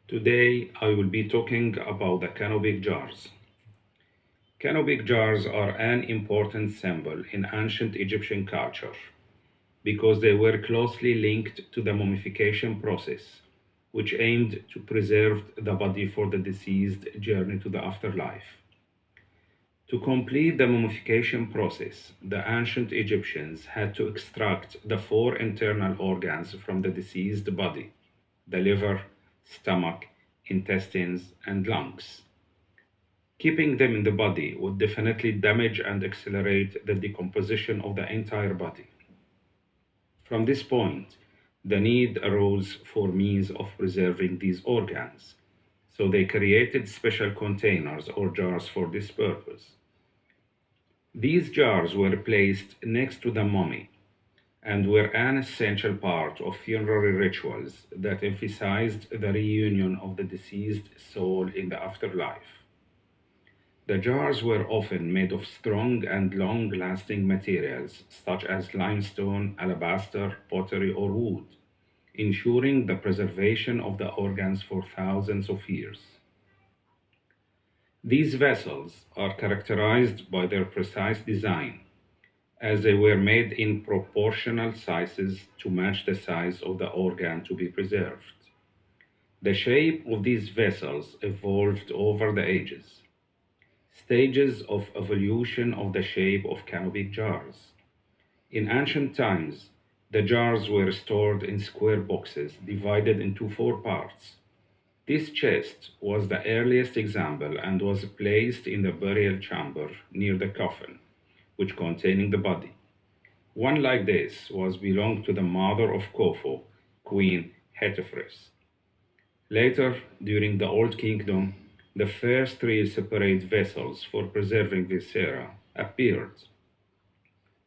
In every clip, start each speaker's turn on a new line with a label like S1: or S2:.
S1: Today I will be talking about the canopic jars. Canopic jars are an important symbol in ancient Egyptian culture because they were closely linked to the mummification process, which aimed to preserve the body for the deceased journey to the afterlife. To complete the mummification process, the ancient Egyptians had to extract the four internal organs from the deceased body: the liver, stomach, intestines, and lungs. Keeping them in the body would definitely damage and accelerate the decomposition of the entire body. From this point, the need arose for means of preserving these organs, so they created special containers or jars for this purpose. These jars were placed next to the mummy and were an essential part of funerary rituals that emphasized the reunion of the deceased soul in the afterlife. The jars were often made of strong and long-lasting materials such as limestone, alabaster, pottery, or wood, ensuring the preservation of the organs for thousands of years. These vessels are characterized by their precise design, as they were made in proportional sizes to match the size of the organ to be preserved. The shape of these vessels evolved over the ages. Stages of evolution of the shape of canopic jars. In ancient times, the jars were stored in square boxes divided into four parts. This chest was the earliest example and was placed in the burial chamber near the coffin, which containing the body. One like this was belonged to the mother of Khufu, Queen Hatepheres. Later, during the Old Kingdom, the first three separate vessels for preserving viscera appeared,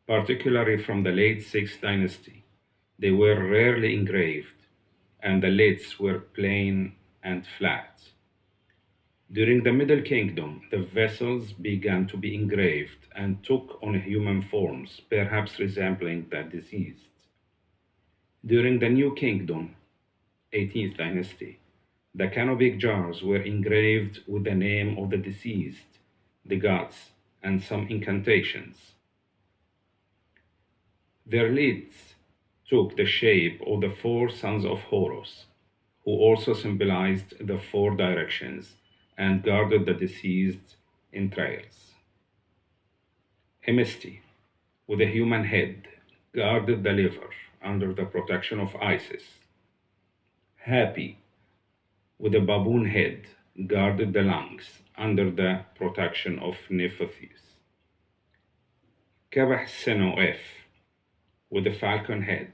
S1: particularly from the late 6th dynasty. They were rarely engraved, and the lids were plain and flat. During the Middle Kingdom, the vessels began to be engraved and took on human forms, perhaps resembling the deceased. During the New Kingdom, 18th dynasty, the canopic jars were engraved with the name of the deceased, the gods, and some incantations. Their lids took the shape of the four sons of Horus, who also symbolized the four directions and guarded the deceased's entrails. Hemesti, with a human head, guarded the liver under the protection of Isis. Hapi, with a baboon head, guarded the lungs under the protection of Nephthys. Kabah Senoef, with a falcon head,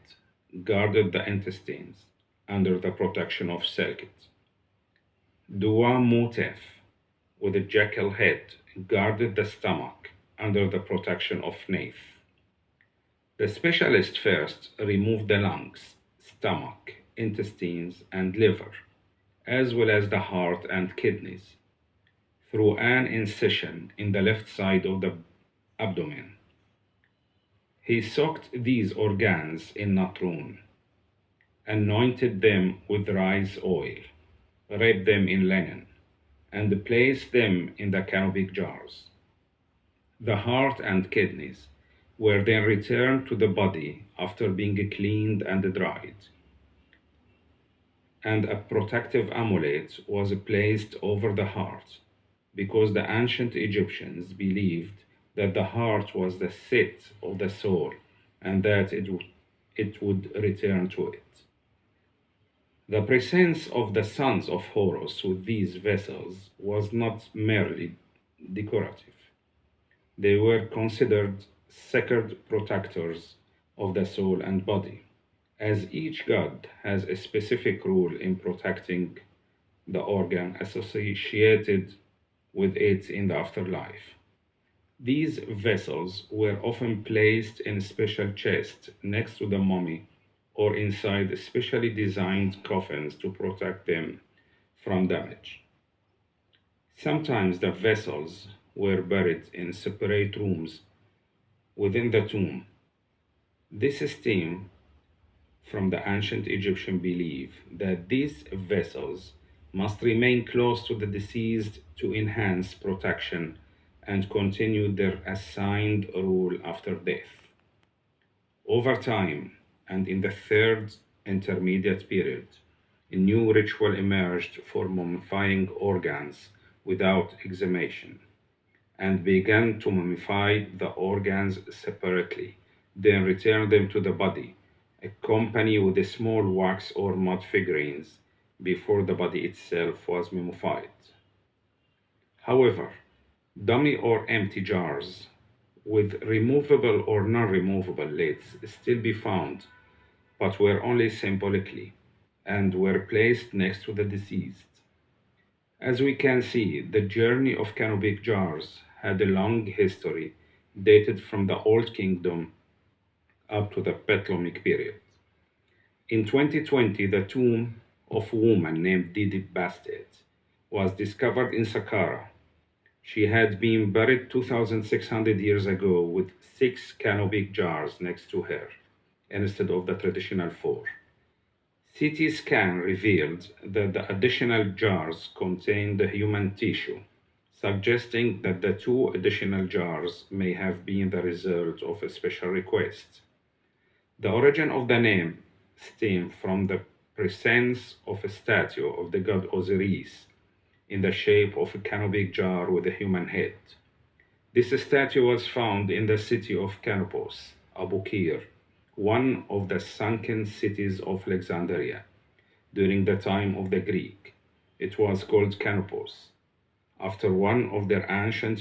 S1: guarded the intestines under the protection of Selkit. Dua Mutef, with a jackal head, guarded the stomach under the protection of Neith. The specialist first removed the lungs, stomach, intestines, and liver, as well as the heart and kidneys, through an incision in the left side of the abdomen. He soaked these organs in natron, anointed them with rice oil, wrapped them in linen, and placed them in the canopic jars. The heart and kidneys were then returned to the body after being cleaned and dried, and a protective amulet was placed over the heart because the ancient Egyptians believed that the heart was the seat of the soul and that it would return to it. The presence of the sons of Horus with these vessels was not merely decorative. They were considered sacred protectors of the soul and body, as each god has a specific role in protecting the organ associated with it in the afterlife. These vessels were often placed in special chests next to the mummy or inside specially designed coffins to protect them from damage. Sometimes the vessels were buried in separate rooms within the tomb. This stem from the ancient Egyptian belief that these vessels must remain close to the deceased to enhance protection and continue their assigned role after death. Over time, and in the third intermediate period, a new ritual emerged for mummifying organs without exhumation, and began to mummify the organs separately, then return them to the body, accompanied with a small wax or mud figurines before the body itself was mummified. However, dummy or empty jars with removable or non-removable lids still be found, but were only symbolically, and were placed next to the deceased. As we can see, the journey of canopic jars had a long history dated from the Old Kingdom up to the Ptolemaic period. In 2020, the tomb of a woman named Didi Bastet was discovered in Saqqara. She had been buried 2,600 years ago with 6 canopic jars next to her, instead of the traditional 4. CT scan revealed that the additional jars contained human tissue, suggesting that the 2 additional jars may have been the result of a special request. The origin of the name stemmed from the presence of a statue of the god Osiris in the shape of a canopic jar with a human head. This statue was found in the city of Canopus, Abu Qir, one of the sunken cities of Alexandria. During the time of the Greek, it was called Canopus, after one of their ancient